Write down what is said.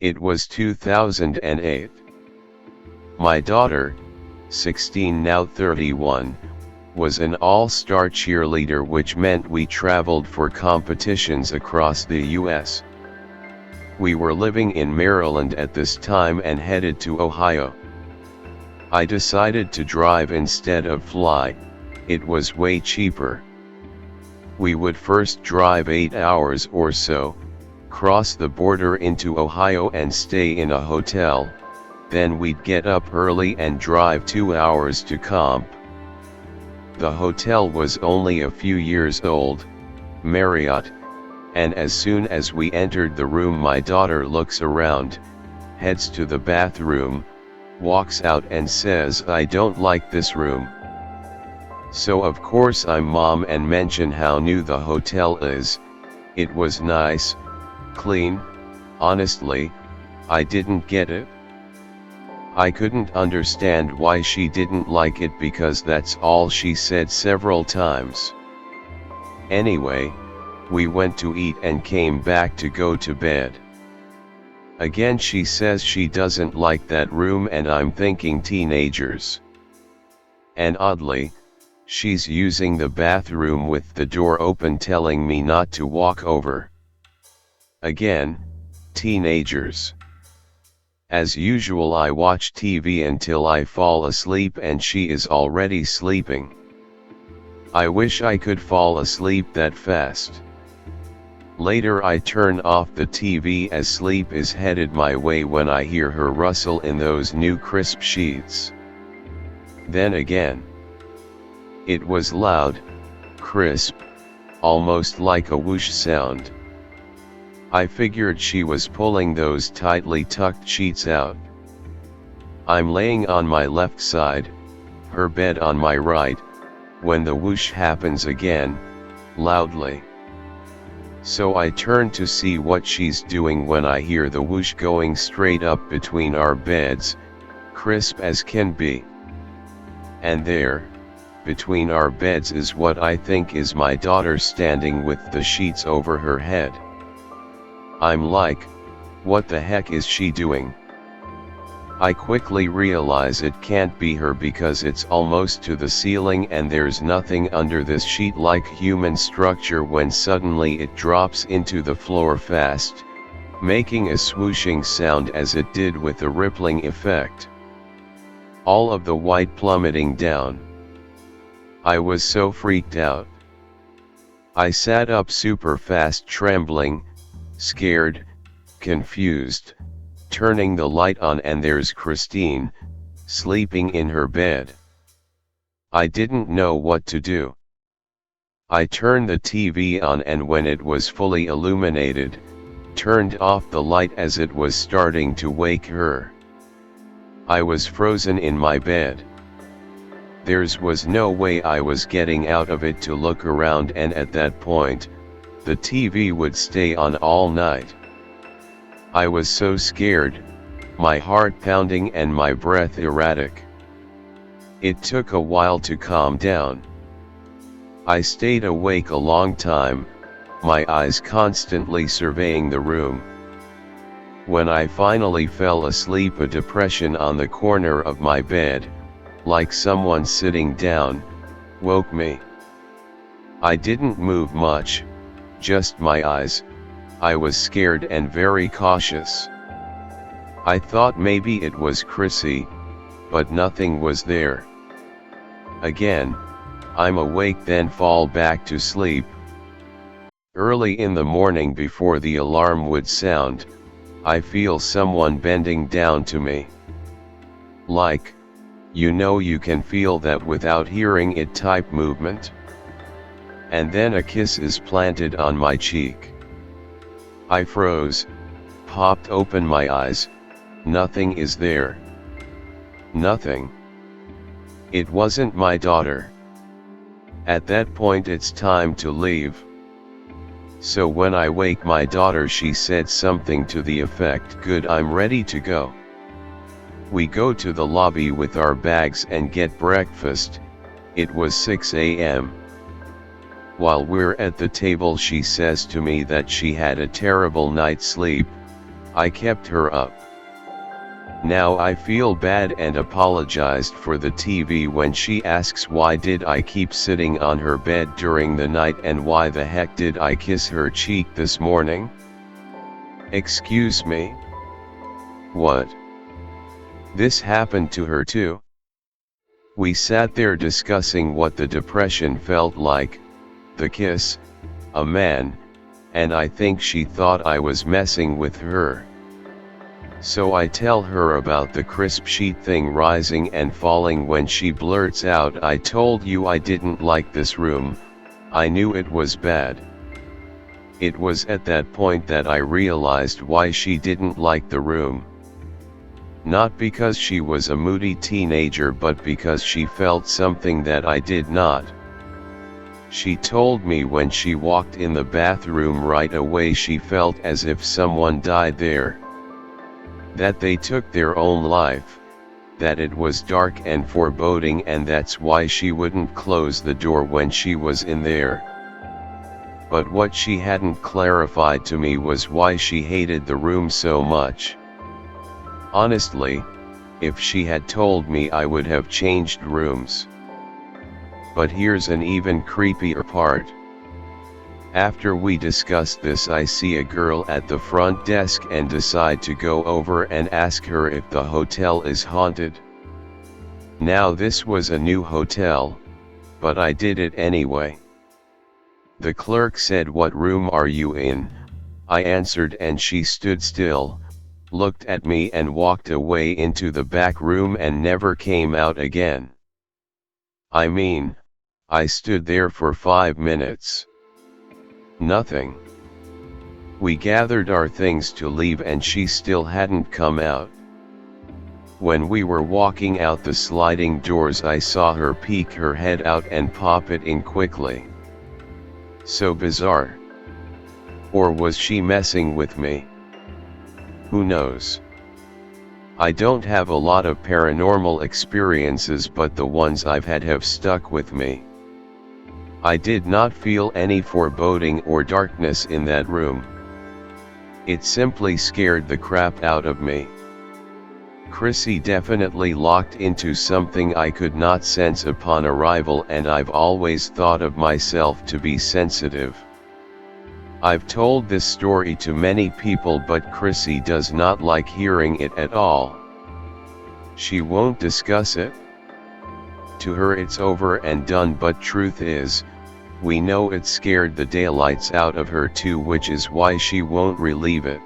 It was 2008. My daughter, 16 now 31, was an all-star cheerleader, which meant we traveled for competitions across the US. We were living in Maryland at this time and headed to Ohio. I decided to drive instead of fly, it was way cheaper. We would first drive 8 hours or so, cross the border into Ohio and stay in a hotel, then we'd get up early and drive 2 hours to camp. The hotel was only a few years old, Marriott, and as soon as we entered the room my daughter looks around, heads to the bathroom, walks out and says, "I don't like this room." So of course I'm mom and mention how new the hotel is. It was nice, clean. Honestly, I didn't get it. I couldn't understand why she didn't like it because that's all she said several times. Anyway, we went to eat and came back to go to bed. Again she says she doesn't like that room and I'm thinking teenagers. And oddly, she's using the bathroom with the door open telling me not to walk over. Again, teenagers. As usual I watch TV until I fall asleep and she is already sleeping. I wish I could fall asleep that fast. Later I turn off the TV as sleep is headed my way when I hear her rustle in those new crisp sheets. Then again. It was loud, crisp, almost like a whoosh sound. I figured she was pulling those tightly tucked sheets out. I'm laying on my left side, her bed on my right, when the whoosh happens again, loudly. So I turn to see what she's doing when I hear the whoosh going straight up between our beds, crisp as can be. And there, between our beds is what I think is my daughter standing with the sheets over her head. I'm like, what the heck is she doing? I quickly realize it can't be her because it's almost to the ceiling and there's nothing under this sheet-like human structure when suddenly it drops into the floor fast, making a swooshing sound as it did with a rippling effect. All of the white plummeting down. I was so freaked out. I sat up super fast, trembling, scared, confused, turning the light on and there's Christine, sleeping in her bed. I didn't know what to do. I turned the TV on and when it was fully illuminated, turned off the light as it was starting to wake her. I was frozen in my bed. There was no way I was getting out of it to look around, and at that point, the TV would stay on all night. I was so scared, my heart pounding and my breath erratic. It took a while to calm down. I stayed awake a long time, my eyes constantly surveying the room. When I finally fell asleep, a depression on the corner of my bed, like someone sitting down, woke me. I didn't move much, just my eyes. I was scared and very cautious. I thought maybe it was Chrissy, but nothing was there. Again, I'm awake then fall back to sleep. Early in the morning before the alarm would sound, I feel someone bending down to me. Like, you can feel that without hearing it type movement. And then a kiss is planted on my cheek. I froze, popped open my eyes, nothing is there. Nothing. It wasn't my daughter. At that point it's time to leave. So when I wake my daughter, she said something to the effect, "Good, I'm ready to go." We go to the lobby with our bags and get breakfast. It was 6 a.m. While we're at the table, she says to me that she had a terrible night's sleep, I kept her up. Now I feel bad and apologized for the TV when she asks why did I keep sitting on her bed during the night and why the heck did I kiss her cheek this morning? Excuse me? What? This happened to her too? We sat there discussing what the depression felt like, the kiss, a man, and I think she thought I was messing with her. So I tell her about the crisp sheet thing rising and falling when she blurts out, I told you I didn't like this room, I knew it was bad. It was at that point that I realized why she didn't like the room. Not because she was a moody teenager but because she felt something that I did not. She told me when she walked in the bathroom right away she felt as if someone died there. That they took their own life, that it was dark and foreboding and that's why she wouldn't close the door when she was in there. But what she hadn't clarified to me was why she hated the room so much. Honestly, if she had told me I would have changed rooms. But here's an even creepier part. After we discuss this I see a girl at the front desk and decide to go over and ask her if the hotel is haunted. Now this was a new hotel, but I did it anyway. The clerk said, "What room are you in?" I answered and she stood still, looked at me and walked away into the back room and never came out again. I mean, I stood there for 5 minutes. Nothing. We gathered our things to leave and she still hadn't come out. When we were walking out the sliding doors I saw her peek her head out and pop it in quickly. So bizarre. Or was she messing with me? Who knows? I don't have a lot of paranormal experiences but the ones I've had have stuck with me. I did not feel any foreboding or darkness in that room. It simply scared the crap out of me. Chrissy definitely locked into something I could not sense upon arrival and I've always thought of myself to be sensitive. I've told this story to many people but Chrissy does not like hearing it at all. She won't discuss it. To her it's over and done but truth is, we know it scared the daylights out of her too which is why she won't relieve it.